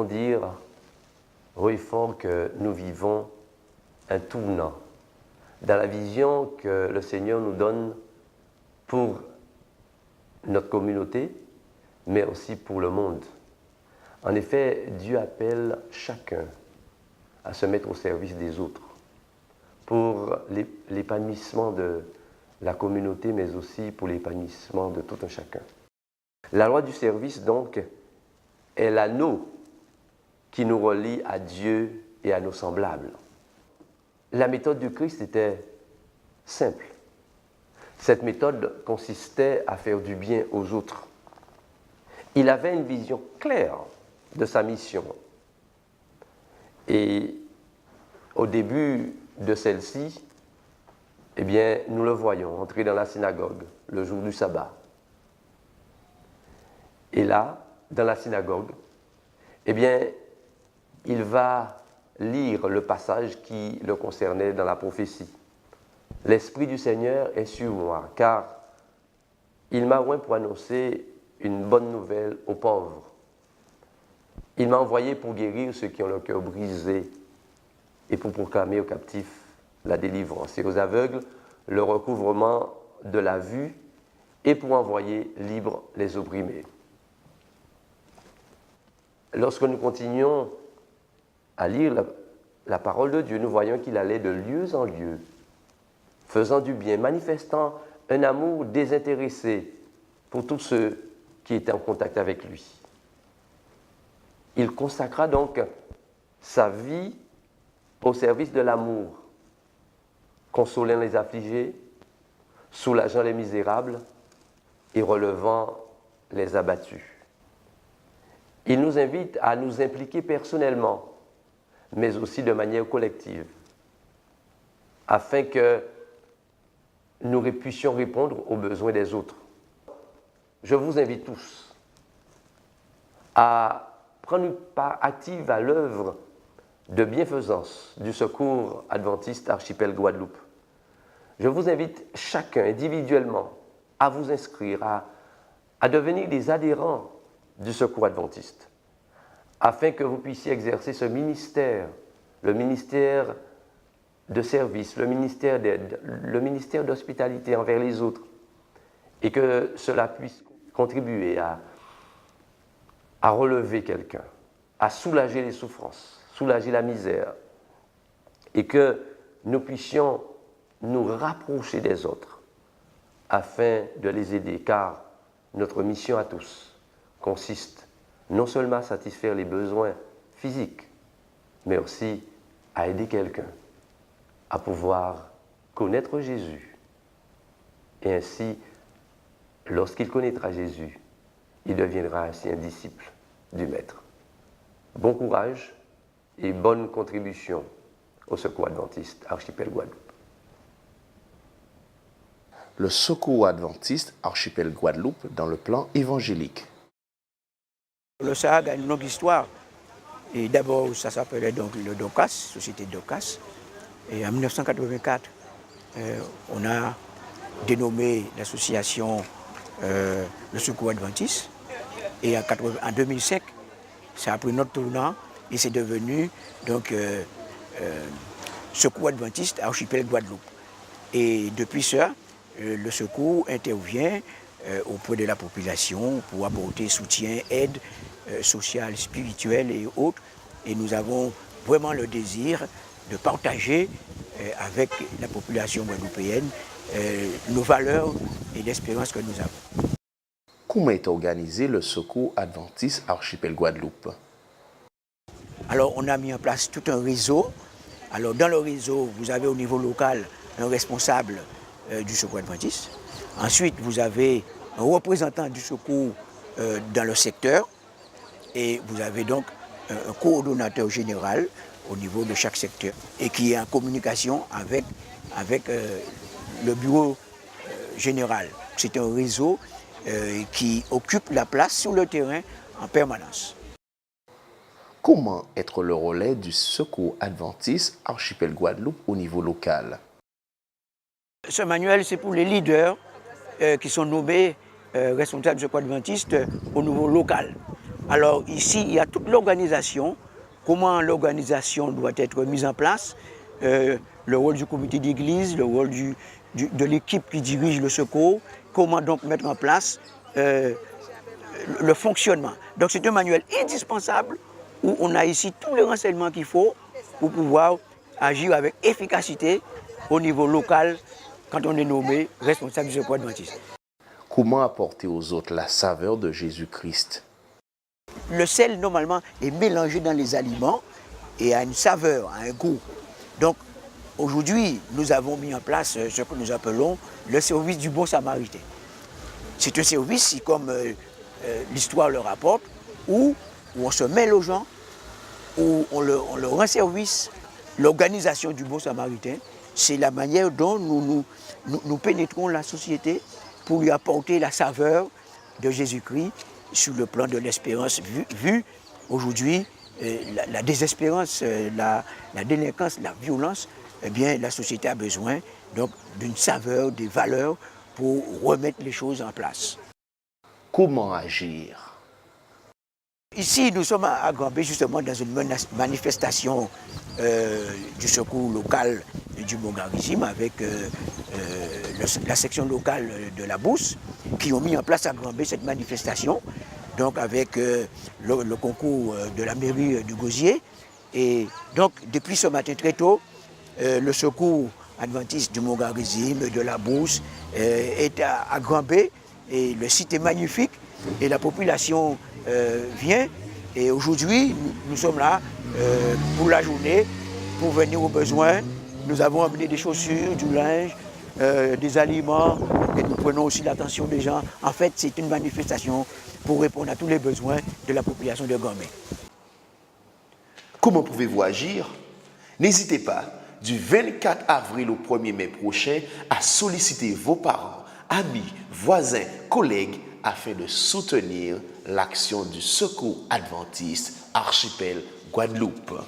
dire haut et fort que nous vivons un tournant dans la vision que le Seigneur nous donne pour notre communauté, mais aussi pour le monde. En effet, Dieu appelle chacun à se mettre au service des autres pour l'épanouissement de la communauté, mais aussi pour l'épanouissement de tout un chacun. La loi du service, donc, est l'anneau qui nous relie à Dieu et à nos semblables. La méthode du Christ était simple. Cette méthode consistait à faire du bien aux autres. Il avait une vision claire de sa mission. Et au début de celle-ci, eh bien, nous le voyons entrer dans la synagogue le jour du sabbat. Et là, dans la synagogue, eh bien, il va lire le passage qui le concernait dans la prophétie. « L'Esprit du Seigneur est sur moi, car il m'a oint pour annoncer une bonne nouvelle aux pauvres. Il m'a envoyé pour guérir ceux qui ont le cœur brisé et pour proclamer aux captifs la délivrance et aux aveugles le recouvrement de la vue et pour envoyer libres les opprimés. » Lorsque nous continuons à lire la parole de Dieu, nous voyons qu'il allait de lieu en lieu, faisant du bien, manifestant un amour désintéressé pour tous ceux qui étaient en contact avec lui. Il consacra donc sa vie au service de l'amour, consolant les affligés, soulageant les misérables et relevant les abattus. Il nous invite à nous impliquer personnellement, mais aussi de manière collective, afin que nous puissions répondre aux besoins des autres. Je vous invite tous à prendre une part active à l'œuvre de bienfaisance du Secours adventiste Archipel Guadeloupe. Je vous invite chacun individuellement à vous inscrire, à devenir des adhérents du Secours adventiste, afin que vous puissiez exercer ce ministère, le ministère de service, le ministère d'aide, le ministère d'hospitalité envers les autres, et que cela puisse contribuer à relever quelqu'un, à soulager les souffrances, soulager la misère, et que nous puissions nous rapprocher des autres afin de les aider, car notre mission à tous consiste non seulement à satisfaire les besoins physiques, mais aussi à aider quelqu'un à pouvoir connaître Jésus. Et ainsi, lorsqu'il connaîtra Jésus, il deviendra ainsi un disciple du Maître. Bon courage et bonne contribution au Secours adventiste Archipel Guadeloupe. Le Secours adventiste Archipel Guadeloupe dans le plan évangélique. Le SAG a une longue histoire. Et d'abord, ça s'appelait donc le DOCAS, Société DOCAS. Et en 1984, on a dénommé l'association le Secours adventiste. Et en 2005, ça a pris notre tournant et c'est devenu donc Secours adventiste Archipel Guadeloupe. Et depuis ça, le Secours intervient auprès de la population pour apporter soutien, aide sociale, spirituelle et autres. Et nous avons vraiment le désir de partager avec la population guadeloupéenne nos valeurs et l'espérance que nous avons. Comment est organisé le Secours adventiste Archipel Guadeloupe? Alors, on a mis en place tout un réseau. Alors, dans le réseau, vous avez au niveau local un responsable du Secours adventiste. Ensuite, vous avez un représentant du Secours dans le secteur. Et vous avez donc un coordonnateur général au niveau de chaque secteur et qui est en communication avec le bureau général. C'est un réseau qui occupe la place sur le terrain en permanence. Comment être le relais du Secours adventiste Archipel Guadeloupe au niveau local? Ce manuel, c'est pour les leaders qui sont nommés responsables du Secours adventiste au niveau local. Alors ici, il y a toute l'organisation, comment l'organisation doit être mise en place, le rôle du comité d'église, le rôle de l'équipe qui dirige le secours, comment donc mettre en place le fonctionnement. Donc c'est un manuel indispensable où on a ici tous les renseignements qu'il faut pour pouvoir agir avec efficacité au niveau local quand on est nommé responsable du secours adventiste. Comment apporter aux autres la saveur de Jésus-Christ? Le sel, normalement, est mélangé dans les aliments et a une saveur, a un goût. Donc, aujourd'hui, nous avons mis en place ce que nous appelons le service du bon samaritain. C'est un service, comme l'histoire le rapporte, où on se mêle aux gens, où on leur rend service. L'organisation du bon samaritain, c'est la manière dont nous pénétrons la société pour lui apporter la saveur de Jésus-Christ sur le plan de l'espérance vue aujourd'hui, la désespérance, la délinquance, la violence, eh bien la société a besoin donc d'une saveur, des valeurs pour remettre les choses en place. Comment agir? Ici, nous sommes à Granby, justement, dans une manifestation du secours local du Mongarizim avec la section locale de la Bourse qui ont mis en place à Granby cette manifestation, donc avec le concours de la mairie du Gosier. Et donc, depuis ce matin très tôt, le secours adventiste du Mongarizim, de la Bourse, est à Granby. Et le site est magnifique et la population vient. Et aujourd'hui, nous sommes là pour la journée, pour venir aux besoins. Nous avons amené des chaussures, du linge, des aliments et nous prenons aussi l'attention des gens. En fait, c'est une manifestation pour répondre à tous les besoins de la population de Gambé. Comment pouvez-vous agir? N'hésitez pas, du 24 avril au 1er mai prochain, à solliciter vos parents, amis, voisins, collègues, afin de soutenir l'action du Secours adventiste Archipel Guadeloupe.